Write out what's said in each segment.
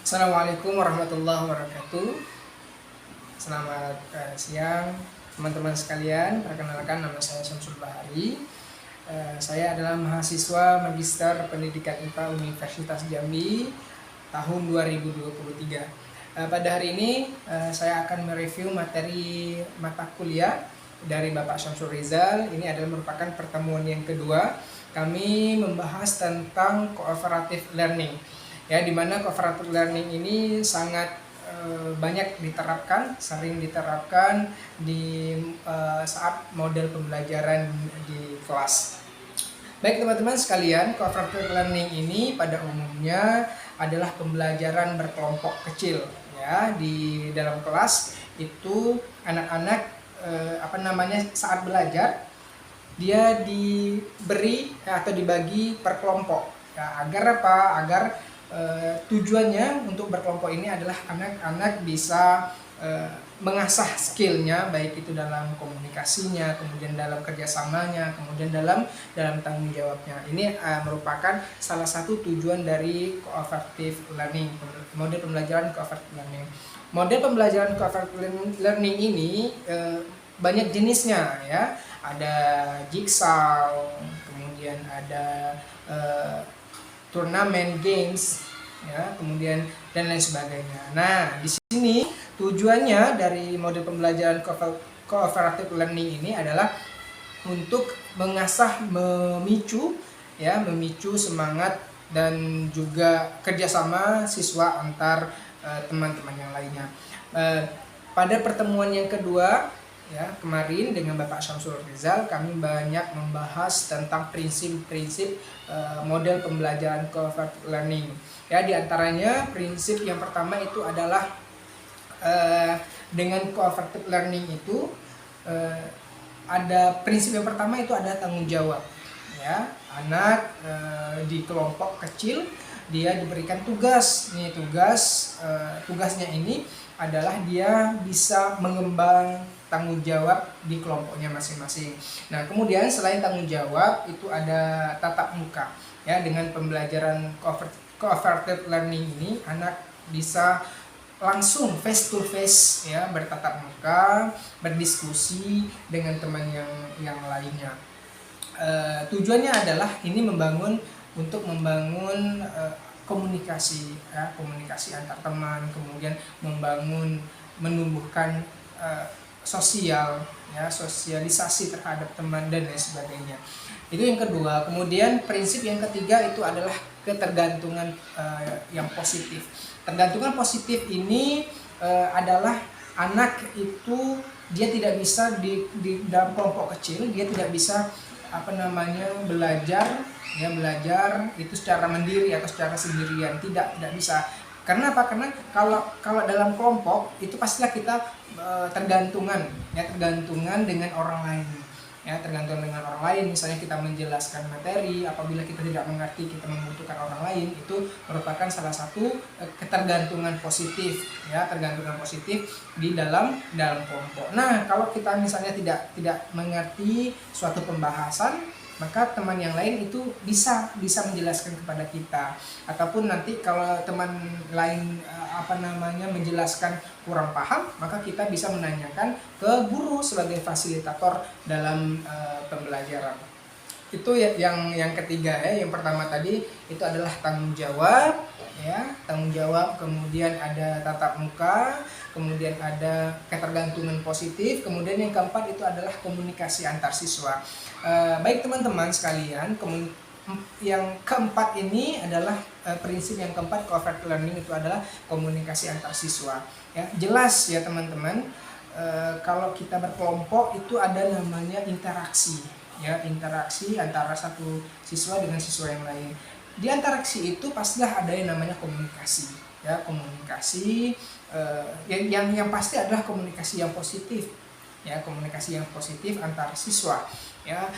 Assalamualaikum warahmatullahi wabarakatuh. Selamat siang teman-teman sekalian. Perkenalkan, nama saya Syamsul Bahari. Saya adalah mahasiswa Magister Pendidikan IPA Universitas Jambi tahun 2023. Pada hari ini saya akan mereview materi mata kuliah dari Bapak Syamsul Rizal. Ini adalah merupakan pertemuan yang kedua. Kami membahas tentang cooperative learning, ya, dimana cooperative learning ini sangat banyak diterapkan, sering diterapkan di saat model pembelajaran di kelas. Baik teman-teman sekalian, cooperative learning ini pada umumnya adalah pembelajaran berkelompok kecil, ya. Di dalam kelas itu anak-anak saat belajar dia diberi atau dibagi per kelompok, ya, agar apa? Agar tujuannya untuk berkelompok ini adalah anak-anak bisa mengasah skillnya, baik itu dalam komunikasinya, kemudian dalam kerjasamanya, kemudian dalam tanggung jawabnya. Ini merupakan salah satu tujuan dari cooperative learning, model pembelajaran cooperative learning. Model pembelajaran cooperative learning ini banyak jenisnya, ya. Ada jigsaw, kemudian ada turnamen games, ya, kemudian dan lain sebagainya. Nah, di sini tujuannya dari model pembelajaran cooperative learning ini adalah untuk mengasah, memicu semangat dan juga kerjasama siswa antar teman-teman yang lainnya. Pada pertemuan yang kedua, ya, kemarin dengan Bapak Syamsul Rizal, kami banyak membahas tentang prinsip-prinsip model pembelajaran cooperative learning. Ya, diantaranya prinsip yang pertama itu adalah dengan cooperative learning itu ada prinsip yang pertama itu ada tanggung jawab. Ya, anak di kelompok kecil dia diberikan tugas. Nih tugasnya ini adalah dia bisa mengembang tanggung jawab di kelompoknya masing-masing. Nah, kemudian selain tanggung jawab itu ada tatap muka. Ya, dengan pembelajaran cooperative learning ini anak bisa langsung face to face, ya, bertatap muka, berdiskusi dengan teman yang lainnya. Tujuannya adalah ini untuk membangun komunikasi, ya, komunikasi antar teman, kemudian menumbuhkan sosial, ya, sosialisasi terhadap teman dan lain sebagainya. Itu yang kedua. Kemudian prinsip yang ketiga itu adalah ketergantungan yang positif. Tergantungan positif ini adalah anak itu dia tidak bisa di dalam kelompok kecil, dia tidak bisa belajar itu secara mandiri atau secara sendirian, tidak bisa. Karena apa? Karena kalau dalam kelompok itu pastilah kita tergantungan dengan orang lain. Ya, tergantung dengan orang lain. Misalnya kita menjelaskan materi, apabila kita tidak mengerti, kita membutuhkan orang lain, itu merupakan salah satu ketergantungan positif, ya, tergantungan positif di dalam kelompok. Nah, kalau kita misalnya tidak mengerti suatu pembahasan, maka teman yang lain itu bisa menjelaskan kepada kita, ataupun nanti kalau teman lain menjelaskan kurang paham, maka kita bisa menanyakan ke guru sebagai fasilitator dalam pembelajaran. Itu yang ketiga, ya. Yang pertama tadi itu adalah tanggung jawab, ya, tanggung jawab, kemudian ada tatap muka, kemudian ada ketergantungan positif, kemudian yang keempat itu adalah komunikasi antar siswa. Baik teman-teman sekalian, yang keempat ini adalah prinsip yang keempat cooperative learning itu adalah komunikasi antar siswa. Ya, jelas ya teman-teman, kalau kita berkelompok itu ada namanya interaksi, ya, interaksi antara satu siswa dengan siswa yang lain. Di interaksi itu pastilah ada yang namanya komunikasi, ya, komunikasi yang pasti adalah komunikasi yang positif, ya, komunikasi yang positif antar siswa. Ya,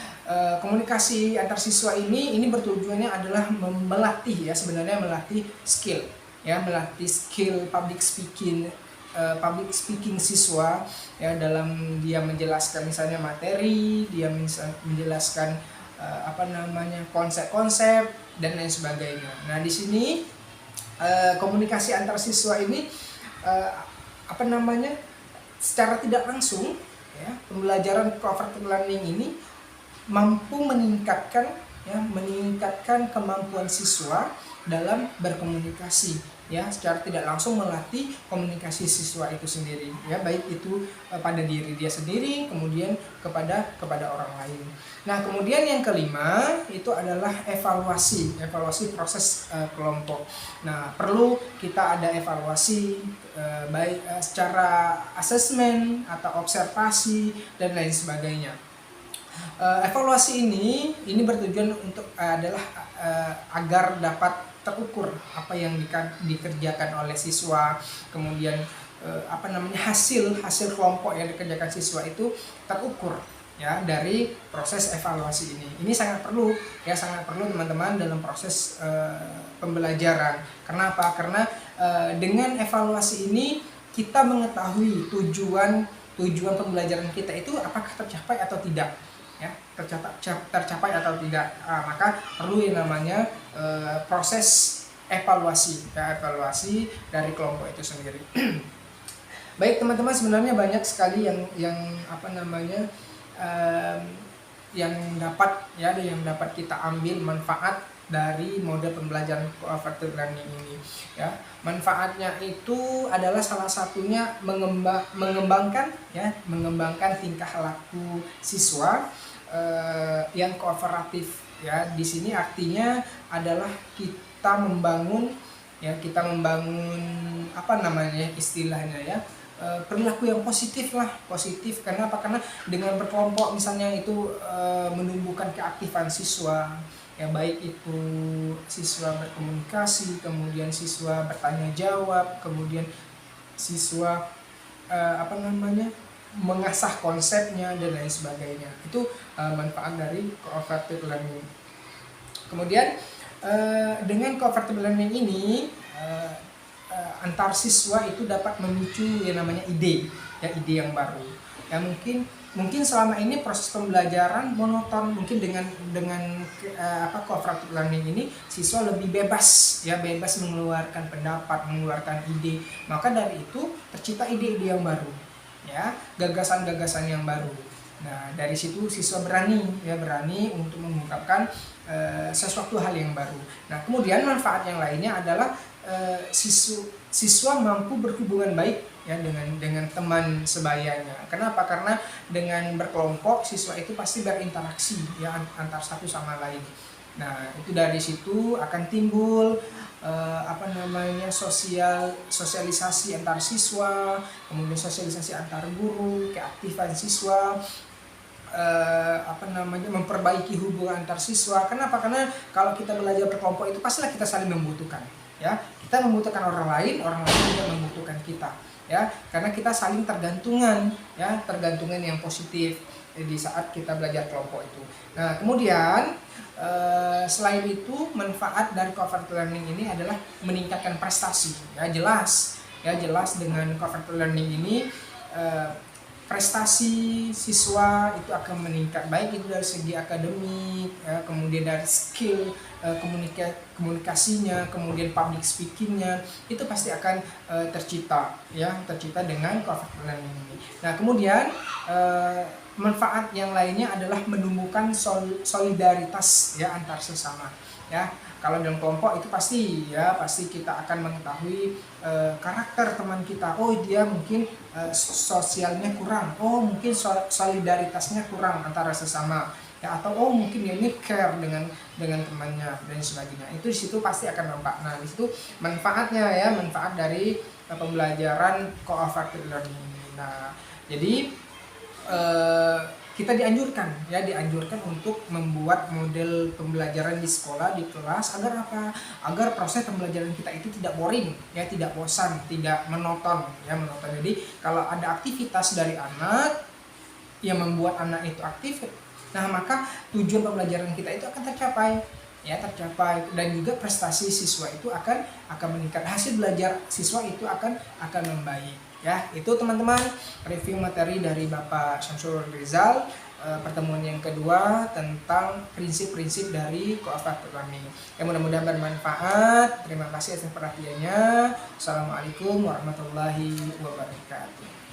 komunikasi antar siswa ini bertujuannya adalah melatih, ya, sebenarnya melatih skill, ya, melatih skill public speaking siswa, ya, dalam dia menjelaskan misalnya materi, dia menjelaskan konsep-konsep dan lain sebagainya. Nah, di sini komunikasi antar siswa ini apa namanya, secara tidak langsung ya, pembelajaran cooperative learning ini mampu meningkatkan kemampuan siswa dalam berkomunikasi ya, secara tidak langsung melatih komunikasi siswa itu sendiri ya, baik itu pada diri dia sendiri, kemudian kepada orang lain. Nah, kemudian yang kelima itu adalah evaluasi proses kelompok. Nah, perlu kita ada evaluasi baik secara asesmen atau observasi dan lain sebagainya. Evaluasi ini bertujuan untuk adalah agar dapat terukur apa yang dikerjakan oleh siswa, kemudian hasil kelompok yang dikerjakan siswa itu terukur ya dari proses evaluasi ini. Ini sangat perlu teman-teman dalam proses pembelajaran. Kenapa? Karena dengan evaluasi ini kita mengetahui tujuan pembelajaran kita itu apakah tercapai atau tidak ya, tercapai atau tidak. Maka perlu yang namanya proses evaluasi dari kelompok itu sendiri. Baik teman-teman, sebenarnya banyak sekali yang dapat kita ambil manfaat dari model pembelajaran cooperative learning ini ya. Manfaatnya itu adalah salah satunya mengembangkan tingkah laku siswa yang kooperatif ya. Di sini artinya adalah kita membangun istilahnya ya, perilaku yang positif. Kenapa? Karena dengan berkelompok misalnya itu menumbuhkan keaktifan siswa ya, baik itu siswa berkomunikasi, kemudian siswa bertanya jawab, kemudian siswa mengasah konsepnya dan lain sebagainya. Itu manfaat dari cooperative learning. Kemudian dengan cooperative learning ini antar siswa itu dapat memicu yang namanya ide yang baru. Ya, mungkin selama ini proses pembelajaran monoton, mungkin dengan cooperative learning ini siswa lebih bebas mengeluarkan pendapat, mengeluarkan ide. Maka dari itu tercipta ide-ide yang baru ya, gagasan-gagasan yang baru. Nah, dari situ siswa berani untuk mengungkapkan sesuatu hal yang baru. Nah, kemudian manfaat yang lainnya adalah siswa mampu berhubungan baik ya dengan teman sebayanya. Kenapa? Karena dengan berkelompok siswa itu pasti berinteraksi ya antar satu sama lain. Nah, itu dari situ akan timbul sosialisasi antar siswa, kemudian sosialisasi antar guru, keaktifan siswa, memperbaiki hubungan antar siswa. Kenapa? Karena kalau kita belajar berkelompok itu pastilah kita saling membutuhkan ya. Kita membutuhkan orang lain juga membutuhkan kita ya, karena kita saling tergantungan yang positif di saat kita belajar kelompok itu. Nah, kemudian selain itu manfaat dari cooperative learning ini adalah meningkatkan prestasi ya. Jelas dengan cooperative learning ini prestasi siswa itu akan meningkat, baik itu dari segi akademik ya, kemudian dari skill komunikasinya, kemudian public speakingnya, itu pasti akan tercipta dengan cooperative learning ini. Nah, kemudian manfaat yang lainnya adalah menumbuhkan solidaritas ya antar sesama ya. Kalau dalam kelompok itu pasti kita akan mengetahui karakter teman kita. Oh, dia mungkin sosialnya kurang. Oh, mungkin solidaritasnya kurang antara sesama. Ya, atau oh mungkin dia ini care dengan temannya dan sebagainya. Itu di situ pasti akan nampak. Nah, di situ manfaatnya ya, manfaat dari pembelajaran cooperative learning ini. Nah, jadi kita dianjurkan untuk membuat model pembelajaran di sekolah, di kelas, agar apa? Agar proses pembelajaran kita itu tidak boring ya, tidak bosan, tidak monoton. Jadi kalau ada aktivitas dari anak yang membuat anak itu aktif, nah maka tujuan pembelajaran kita itu akan tercapai dan juga prestasi siswa itu akan meningkat, hasil belajar siswa itu akan membaik. Ya, itu teman-teman review materi dari Bapak Syamsul Rizal pertemuan yang kedua tentang prinsip-prinsip dari Qafatul Rahmi. Mudah-mudahan bermanfaat. Terima kasih atas perhatiannya. Assalamualaikum warahmatullahi wabarakatuh.